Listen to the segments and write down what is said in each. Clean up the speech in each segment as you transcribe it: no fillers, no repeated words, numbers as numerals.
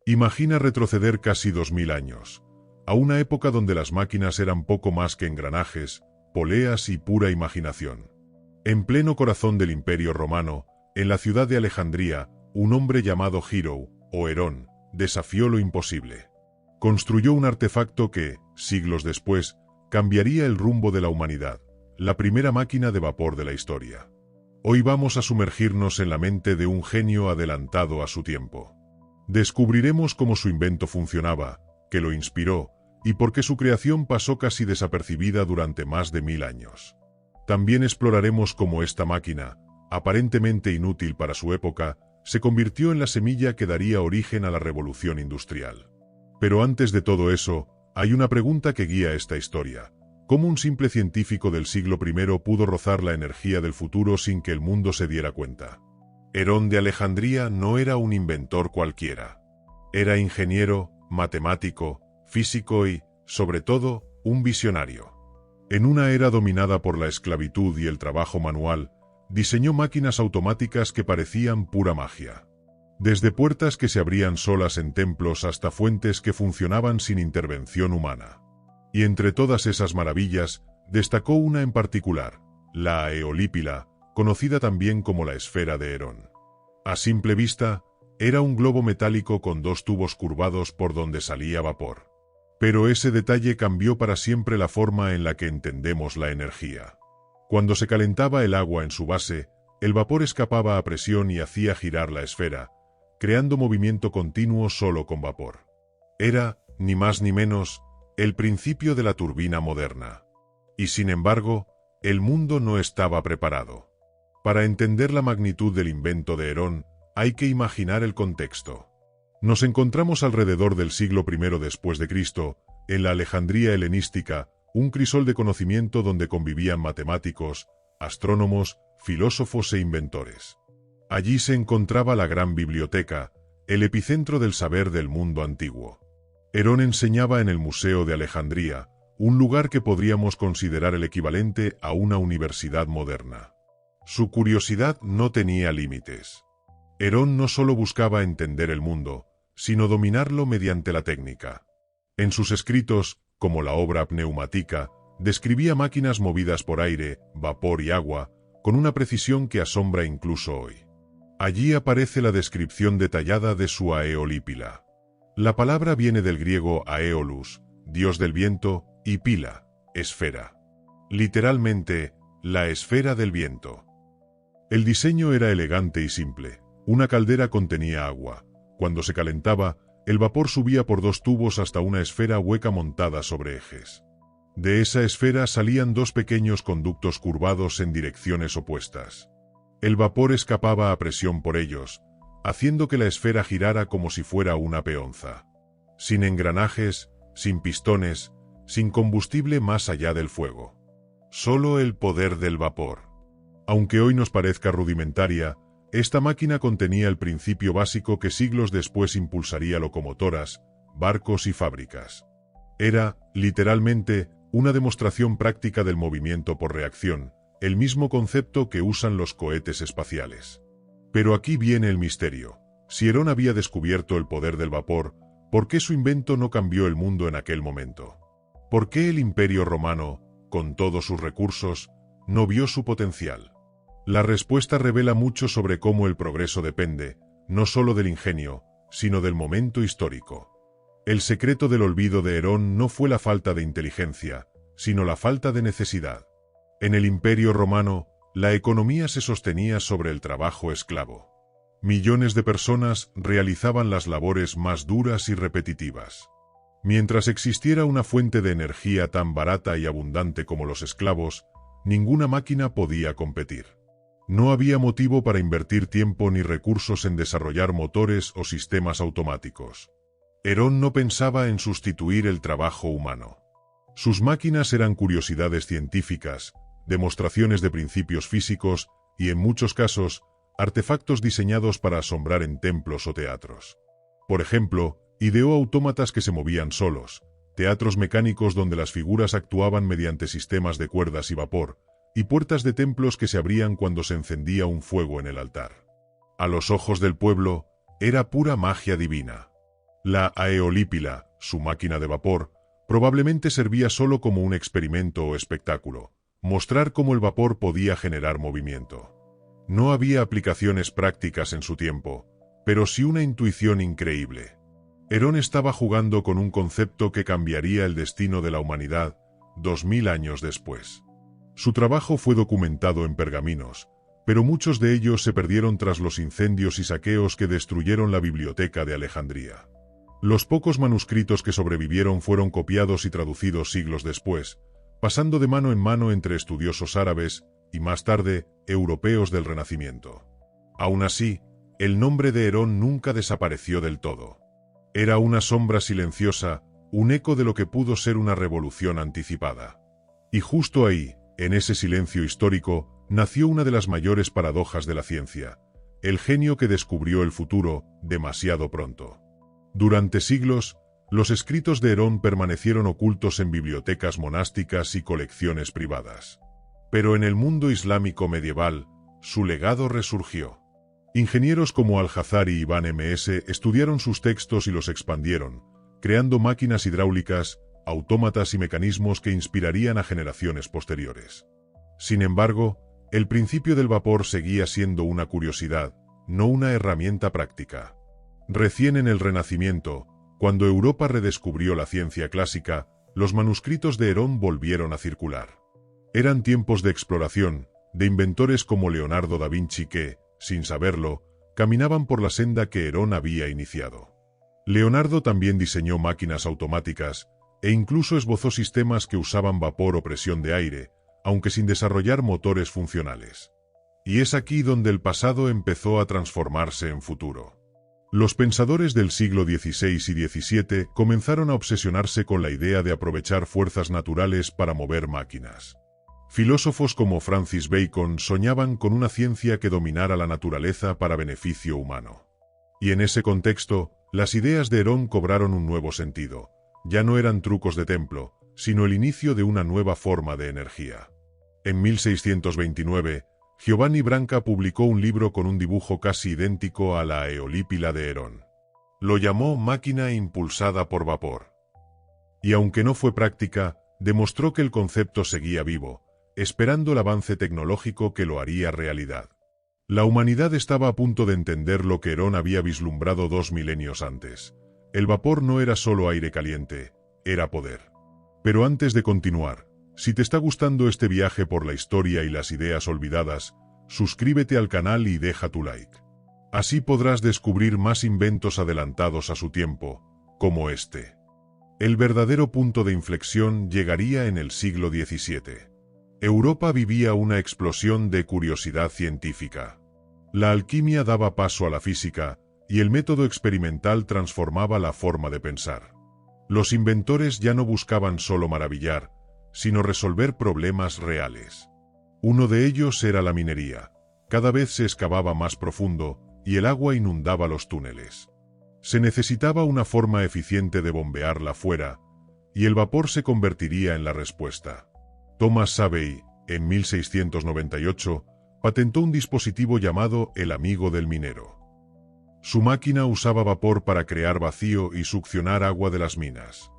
Imagina retroceder casi 2000 años, a una época donde las máquinas eran poco más que engranajes, poleas y pura imaginación. En pleno corazón del Imperio Romano, en la ciudad de Alejandría, un hombre llamado Hero, o Herón, desafió lo imposible. Construyó un artefacto que, siglos después, cambiaría el rumbo de la humanidad, la primera máquina de vapor de la historia. Hoy vamos a sumergirnos en la mente de un genio adelantado a su tiempo. Descubriremos cómo su invento funcionaba, qué lo inspiró, y por qué su creación pasó casi desapercibida durante más de 1000 años. También exploraremos cómo esta máquina, aparentemente inútil para su época, se convirtió en la semilla que daría origen a la revolución industrial. Pero antes de todo eso, hay una pregunta que guía esta historia. ¿Cómo un simple científico del siglo I pudo rozar la energía del futuro sin que el mundo se diera cuenta? Herón de Alejandría no era un inventor cualquiera. Era ingeniero, matemático, físico y, sobre todo, un visionario. En una era dominada por la esclavitud y el trabajo manual, diseñó máquinas automáticas que parecían pura magia. Desde puertas que se abrían solas en templos hasta fuentes que funcionaban sin intervención humana. Y entre todas esas maravillas, destacó una en particular, la Eolípila, conocida también como la esfera de Herón. A simple vista, era un globo metálico con 2 tubos curvados por donde salía vapor. Pero ese detalle cambió para siempre la forma en la que entendemos la energía. Cuando se calentaba el agua en su base, el vapor escapaba a presión y hacía girar la esfera, creando movimiento continuo solo con vapor. Era, ni más ni menos, el principio de la turbina moderna. Y sin embargo, el mundo no estaba preparado. Para entender la magnitud del invento de Herón, hay que imaginar el contexto. Nos encontramos alrededor del siglo I después de Cristo, en la Alejandría helenística, un crisol de conocimiento donde convivían matemáticos, astrónomos, filósofos e inventores. Allí se encontraba la gran biblioteca, el epicentro del saber del mundo antiguo. Herón enseñaba en el Museo de Alejandría, un lugar que podríamos considerar el equivalente a una universidad moderna. Su curiosidad no tenía límites. Herón no solo buscaba entender el mundo, sino dominarlo mediante la técnica. En sus escritos, como la obra Pneumática, describía máquinas movidas por aire, vapor y agua, con una precisión que asombra incluso hoy. Allí aparece la descripción detallada de su Aeolípila. La palabra viene del griego Aeolus, dios del viento, y pila, esfera. Literalmente, la esfera del viento. El diseño era elegante y simple. Una caldera contenía agua. Cuando se calentaba, el vapor subía por 2 tubos hasta una esfera hueca montada sobre ejes. De esa esfera salían 2 pequeños conductos curvados en direcciones opuestas. El vapor escapaba a presión por ellos, haciendo que la esfera girara como si fuera una peonza. Sin engranajes, sin pistones, sin combustible más allá del fuego. Solo el poder del vapor. Aunque hoy nos parezca rudimentaria, esta máquina contenía el principio básico que siglos después impulsaría locomotoras, barcos y fábricas. Era, literalmente, una demostración práctica del movimiento por reacción, el mismo concepto que usan los cohetes espaciales. Pero aquí viene el misterio. Si Herón había descubierto el poder del vapor, ¿por qué su invento no cambió el mundo en aquel momento? ¿Por qué el Imperio Romano, con todos sus recursos, no vio su potencial? La respuesta revela mucho sobre cómo el progreso depende, no solo del ingenio, sino del momento histórico. El secreto del olvido de Herón no fue la falta de inteligencia, sino la falta de necesidad. En el Imperio Romano, la economía se sostenía sobre el trabajo esclavo. Millones de personas realizaban las labores más duras y repetitivas. Mientras existiera una fuente de energía tan barata y abundante como los esclavos, ninguna máquina podía competir. No había motivo para invertir tiempo ni recursos en desarrollar motores o sistemas automáticos. Herón no pensaba en sustituir el trabajo humano. Sus máquinas eran curiosidades científicas, demostraciones de principios físicos y, en muchos casos, artefactos diseñados para asombrar en templos o teatros. Por ejemplo, ideó autómatas que se movían solos, teatros mecánicos donde las figuras actuaban mediante sistemas de cuerdas y vapor, y puertas de templos que se abrían cuando se encendía un fuego en el altar. A los ojos del pueblo, era pura magia divina. La aeolípila, su máquina de vapor, probablemente servía solo como un experimento o espectáculo, mostrar cómo el vapor podía generar movimiento. No había aplicaciones prácticas en su tiempo, pero sí una intuición increíble. Herón estaba jugando con un concepto que cambiaría el destino de la humanidad 2000 años después. Su trabajo fue documentado en pergaminos, pero muchos de ellos se perdieron tras los incendios y saqueos que destruyeron la biblioteca de Alejandría. Los pocos manuscritos que sobrevivieron fueron copiados y traducidos siglos después, pasando de mano en mano entre estudiosos árabes y, más tarde, europeos del Renacimiento. Aún así, el nombre de Herón nunca desapareció del todo. Era una sombra silenciosa, un eco de lo que pudo ser una revolución anticipada. Y justo ahí, en ese silencio histórico, nació una de las mayores paradojas de la ciencia, el genio que descubrió el futuro demasiado pronto. Durante siglos, los escritos de Herón permanecieron ocultos en bibliotecas monásticas y colecciones privadas. Pero en el mundo islámico medieval, su legado resurgió. Ingenieros como Al-Jazari y Ibn Ms. estudiaron sus textos y los expandieron, creando máquinas hidráulicas, autómatas y mecanismos que inspirarían a generaciones posteriores. Sin embargo, el principio del vapor seguía siendo una curiosidad, no una herramienta práctica. Recién en el Renacimiento, cuando Europa redescubrió la ciencia clásica, los manuscritos de Herón volvieron a circular. Eran tiempos de exploración, de inventores como Leonardo da Vinci que, sin saberlo, caminaban por la senda que Herón había iniciado. Leonardo también diseñó máquinas automáticas, e incluso esbozó sistemas que usaban vapor o presión de aire, aunque sin desarrollar motores funcionales. Y es aquí donde el pasado empezó a transformarse en futuro. Los pensadores del siglo XVI y XVII comenzaron a obsesionarse con la idea de aprovechar fuerzas naturales para mover máquinas. Filósofos como Francis Bacon soñaban con una ciencia que dominara la naturaleza para beneficio humano. Y en ese contexto, las ideas de Herón cobraron un nuevo sentido. Ya no eran trucos de templo, sino el inicio de una nueva forma de energía. En 1629, Giovanni Branca publicó un libro con un dibujo casi idéntico a la aeolípila de Herón. Lo llamó máquina impulsada por vapor. Y aunque no fue práctica, demostró que el concepto seguía vivo, esperando el avance tecnológico que lo haría realidad. La humanidad estaba a punto de entender lo que Herón había vislumbrado 2 milenios antes. El vapor no era solo aire caliente, era poder. Pero antes de continuar, si te está gustando este viaje por la historia y las ideas olvidadas, suscríbete al canal y deja tu like. Así podrás descubrir más inventos adelantados a su tiempo, como este. El verdadero punto de inflexión llegaría en el siglo XVII. Europa vivía una explosión de curiosidad científica. La alquimia daba paso a la física, y el método experimental transformaba la forma de pensar. Los inventores ya no buscaban solo maravillar, sino resolver problemas reales. Uno de ellos era la minería. Cada vez se excavaba más profundo, y el agua inundaba los túneles. Se necesitaba una forma eficiente de bombearla fuera, y el vapor se convertiría en la respuesta. Thomas Savey, en 1698, patentó un dispositivo llamado el amigo del minero. Su máquina usaba vapor para crear vacío y succionar agua de las minas.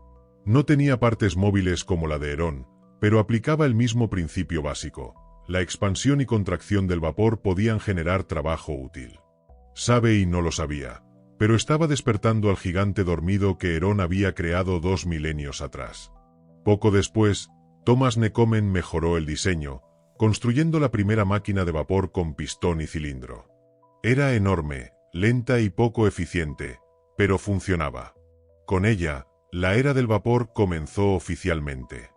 No tenía partes móviles como la de Herón, pero aplicaba el mismo principio básico. La expansión y contracción del vapor podían generar trabajo útil. Savey no lo sabía, pero estaba despertando al gigante dormido que Herón había creado 2 milenios atrás. Poco después, Thomas Newcomen mejoró el diseño, construyendo la primera máquina de vapor con pistón y cilindro. Era enorme, lenta y poco eficiente, pero funcionaba. Con ella, la era del vapor comenzó oficialmente.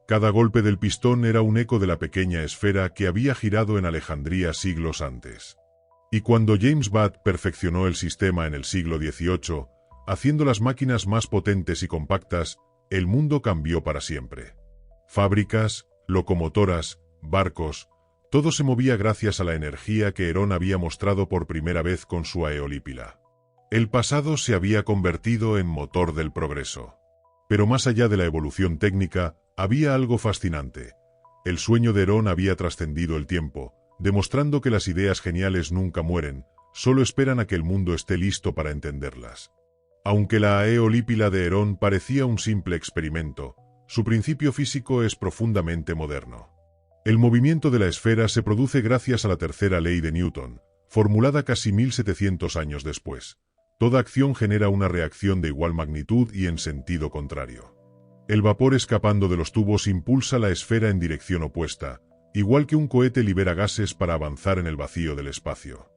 Cada golpe del pistón era un eco de la pequeña esfera que había girado en Alejandría siglos antes. Y cuando James Watt perfeccionó el sistema en el siglo XVIII, haciendo las máquinas más potentes y compactas, el mundo cambió para siempre. Fábricas, locomotoras, barcos, todo se movía gracias a la energía que Herón había mostrado por primera vez con su aeolípila. El pasado se había convertido en motor del progreso. Pero más allá de la evolución técnica, había algo fascinante. El sueño de Herón había trascendido el tiempo, demostrando que las ideas geniales nunca mueren, solo esperan a que el mundo esté listo para entenderlas. Aunque la eolípila de Herón parecía un simple experimento, su principio físico es profundamente moderno. El movimiento de la esfera se produce gracias a la tercera ley de Newton, formulada casi 1700 años después. Toda acción genera una reacción de igual magnitud y en sentido contrario. El vapor escapando de los tubos impulsa la esfera en dirección opuesta, igual que un cohete libera gases para avanzar en el vacío del espacio.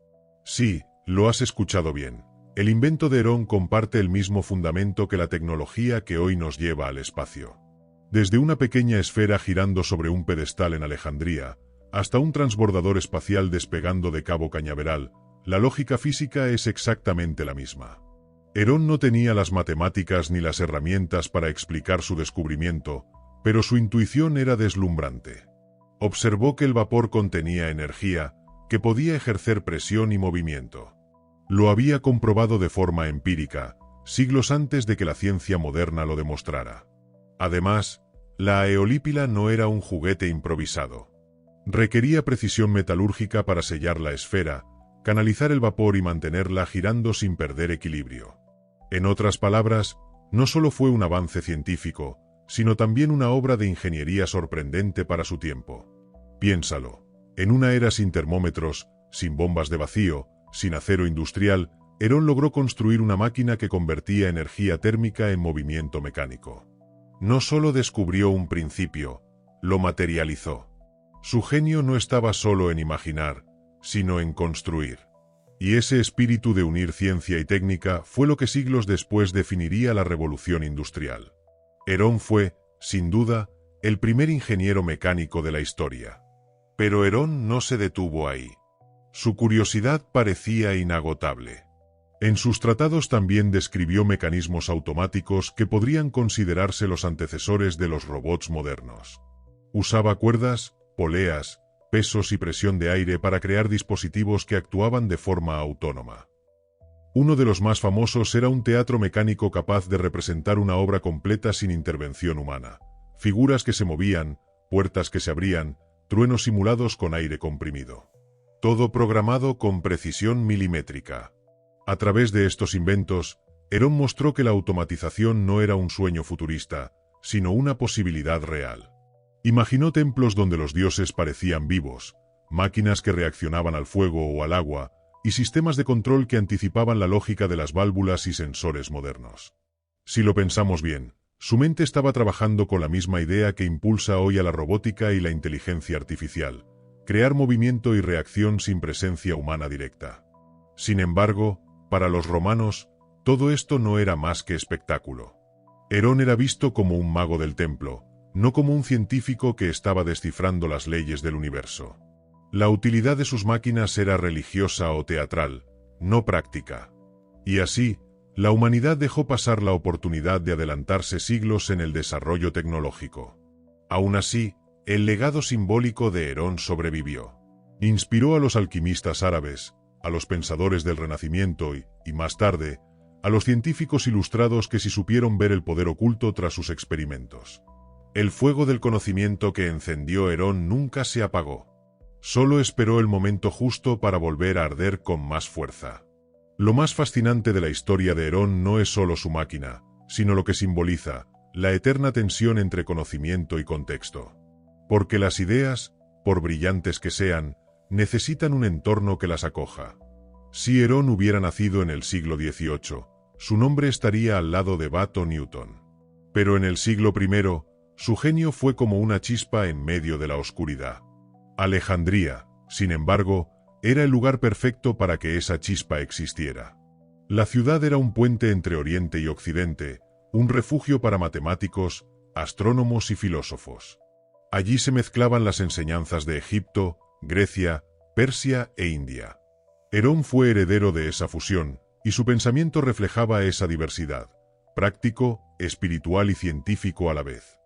Sí, lo has escuchado bien. El invento de Herón comparte el mismo fundamento que la tecnología que hoy nos lleva al espacio. Desde una pequeña esfera girando sobre un pedestal en Alejandría, hasta un transbordador espacial despegando de Cabo Cañaveral, la lógica física es exactamente la misma. Herón no tenía las matemáticas ni las herramientas para explicar su descubrimiento, pero su intuición era deslumbrante. Observó que el vapor contenía energía, que podía ejercer presión y movimiento. Lo había comprobado de forma empírica, siglos antes de que la ciencia moderna lo demostrara. Además, la eolípila no era un juguete improvisado. Requería precisión metalúrgica para sellar la esfera, canalizar el vapor y mantenerla girando sin perder equilibrio. En otras palabras, no solo fue un avance científico, sino también una obra de ingeniería sorprendente para su tiempo. Piénsalo, en una era sin termómetros, sin bombas de vacío, sin acero industrial, Herón logró construir una máquina que convertía energía térmica en movimiento mecánico. No solo descubrió un principio, lo materializó. Su genio no estaba solo en imaginar, sino en construir. Y ese espíritu de unir ciencia y técnica fue lo que siglos después definiría la revolución industrial. Herón fue, sin duda, el primer ingeniero mecánico de la historia. Pero Herón no se detuvo ahí. Su curiosidad parecía inagotable. En sus tratados también describió mecanismos automáticos que podrían considerarse los antecesores de los robots modernos. Usaba cuerdas, poleas, pesos y presión de aire para crear dispositivos que actuaban de forma autónoma. Uno de los más famosos era un teatro mecánico capaz de representar una obra completa sin intervención humana. Figuras que se movían, puertas que se abrían, truenos simulados con aire comprimido. Todo programado con precisión milimétrica. A través de estos inventos, Herón mostró que la automatización no era un sueño futurista, sino una posibilidad real. Imaginó templos donde los dioses parecían vivos, máquinas que reaccionaban al fuego o al agua, y sistemas de control que anticipaban la lógica de las válvulas y sensores modernos. Si lo pensamos bien, su mente estaba trabajando con la misma idea que impulsa hoy a la robótica y la inteligencia artificial: crear movimiento y reacción sin presencia humana directa. Sin embargo, para los romanos, todo esto no era más que espectáculo. Herón era visto como un mago del templo, no como un científico que estaba descifrando las leyes del universo. La utilidad de sus máquinas era religiosa o teatral, no práctica. Y así, la humanidad dejó pasar la oportunidad de adelantarse siglos en el desarrollo tecnológico. Aún así, el legado simbólico de Herón sobrevivió. Inspiró a los alquimistas árabes, a los pensadores del Renacimiento y más tarde, a los científicos ilustrados que sí supieron ver el poder oculto tras sus experimentos. El fuego del conocimiento que encendió Herón nunca se apagó. Solo esperó el momento justo para volver a arder con más fuerza. Lo más fascinante de la historia de Herón no es solo su máquina, sino lo que simboliza: la eterna tensión entre conocimiento y contexto. Porque las ideas, por brillantes que sean, necesitan un entorno que las acoja. Si Herón hubiera nacido en el siglo XVIII, su nombre estaría al lado de Watt o Newton. Pero en el siglo I, su genio fue como una chispa en medio de la oscuridad. Alejandría, sin embargo, era el lugar perfecto para que esa chispa existiera. La ciudad era un puente entre Oriente y Occidente, un refugio para matemáticos, astrónomos y filósofos. Allí se mezclaban las enseñanzas de Egipto, Grecia, Persia e India. Herón fue heredero de esa fusión, y su pensamiento reflejaba esa diversidad: práctico, espiritual y científico a la vez.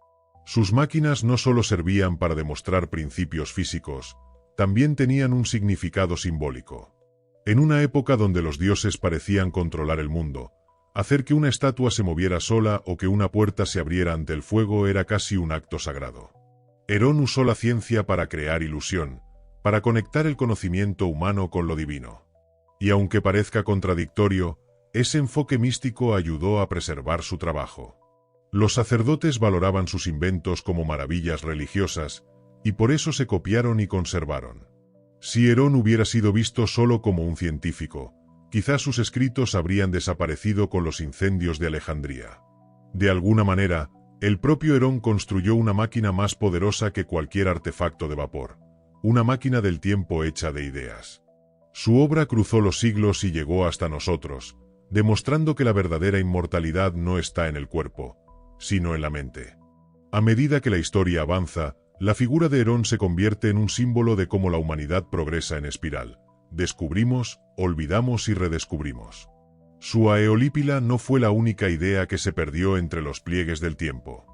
Sus máquinas no solo servían para demostrar principios físicos, también tenían un significado simbólico. En una época donde los dioses parecían controlar el mundo, hacer que una estatua se moviera sola o que una puerta se abriera ante el fuego era casi un acto sagrado. Herón usó la ciencia para crear ilusión, para conectar el conocimiento humano con lo divino. Y aunque parezca contradictorio, ese enfoque místico ayudó a preservar su trabajo. Los sacerdotes valoraban sus inventos como maravillas religiosas, y por eso se copiaron y conservaron. Si Herón hubiera sido visto solo como un científico, quizás sus escritos habrían desaparecido con los incendios de Alejandría. De alguna manera, el propio Herón construyó una máquina más poderosa que cualquier artefacto de vapor, una máquina del tiempo hecha de ideas. Su obra cruzó los siglos y llegó hasta nosotros, demostrando que la verdadera inmortalidad no está en el cuerpo, sino en la mente. A medida que la historia avanza, la figura de Herón se convierte en un símbolo de cómo la humanidad progresa en espiral. Descubrimos, olvidamos y redescubrimos. Su Aeolípila no fue la única idea que se perdió entre los pliegues del tiempo.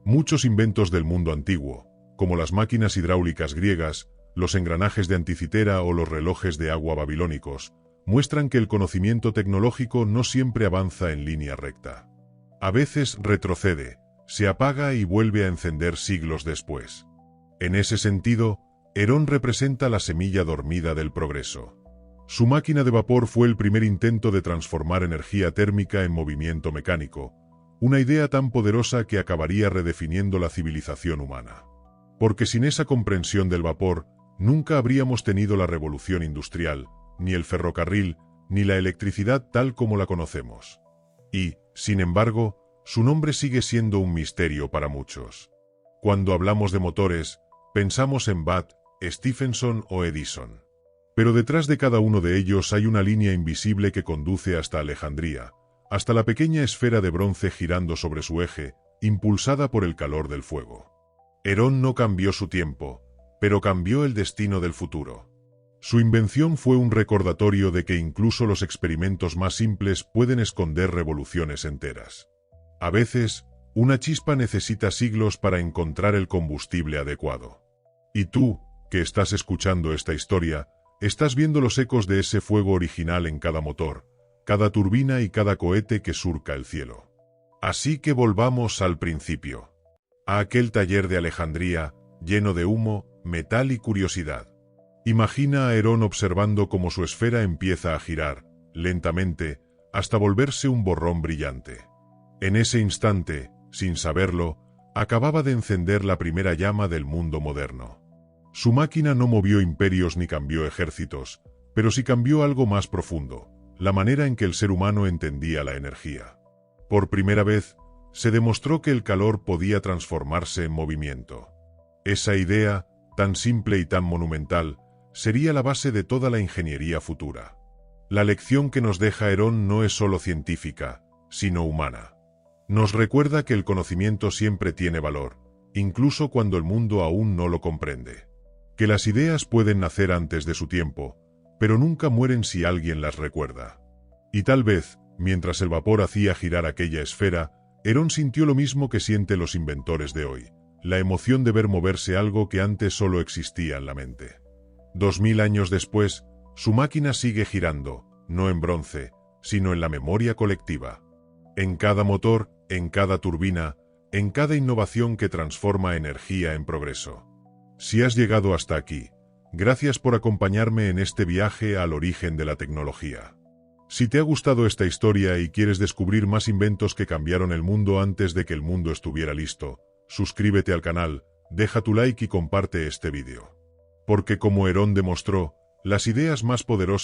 Muchos inventos del mundo antiguo, como las máquinas hidráulicas griegas, los engranajes de Anticitera o los relojes de agua babilónicos, muestran que el conocimiento tecnológico no siempre avanza en línea recta. A veces retrocede, se apaga y vuelve a encender siglos después. En ese sentido, Herón representa la semilla dormida del progreso. Su máquina de vapor fue el primer intento de transformar energía térmica en movimiento mecánico, una idea tan poderosa que acabaría redefiniendo la civilización humana. Porque sin esa comprensión del vapor, nunca habríamos tenido la revolución industrial, ni el ferrocarril, ni la electricidad tal como la conocemos. Y, sin embargo, su nombre sigue siendo un misterio para muchos. Cuando hablamos de motores, pensamos en Watt, Stephenson o Edison. Pero detrás de cada uno de ellos hay una línea invisible que conduce hasta Alejandría, hasta la pequeña esfera de bronce girando sobre su eje, impulsada por el calor del fuego. Herón no cambió su tiempo, pero cambió el destino del futuro. Su invención fue un recordatorio de que incluso los experimentos más simples pueden esconder revoluciones enteras. A veces, una chispa necesita siglos para encontrar el combustible adecuado. Y tú, que estás escuchando esta historia, estás viendo los ecos de ese fuego original en cada motor, cada turbina y cada cohete que surca el cielo. Así que volvamos al principio. A aquel taller de Alejandría, lleno de humo, metal y curiosidad. Imagina a Herón observando cómo su esfera empieza a girar, lentamente, hasta volverse un borrón brillante. En ese instante, sin saberlo, acababa de encender la primera llama del mundo moderno. Su máquina no movió imperios ni cambió ejércitos, pero sí cambió algo más profundo, la manera en que el ser humano entendía la energía. Por primera vez, se demostró que el calor podía transformarse en movimiento. Esa idea, tan simple y tan monumental, sería la base de toda la ingeniería futura. La lección que nos deja Herón no es solo científica, sino humana. Nos recuerda que el conocimiento siempre tiene valor, incluso cuando el mundo aún no lo comprende. Que las ideas pueden nacer antes de su tiempo, pero nunca mueren si alguien las recuerda. Y tal vez, mientras el vapor hacía girar aquella esfera, Herón sintió lo mismo que sienten los inventores de hoy, la emoción de ver moverse algo que antes solo existía en la mente. 2000 años después, su máquina sigue girando, no en bronce, sino en la memoria colectiva. En cada motor, en cada turbina, en cada innovación que transforma energía en progreso. Si has llegado hasta aquí, gracias por acompañarme en este viaje al origen de la tecnología. Si te ha gustado esta historia y quieres descubrir más inventos que cambiaron el mundo antes de que el mundo estuviera listo, suscríbete al canal, deja tu like y comparte este vídeo. Porque como Herón demostró, las ideas más poderosas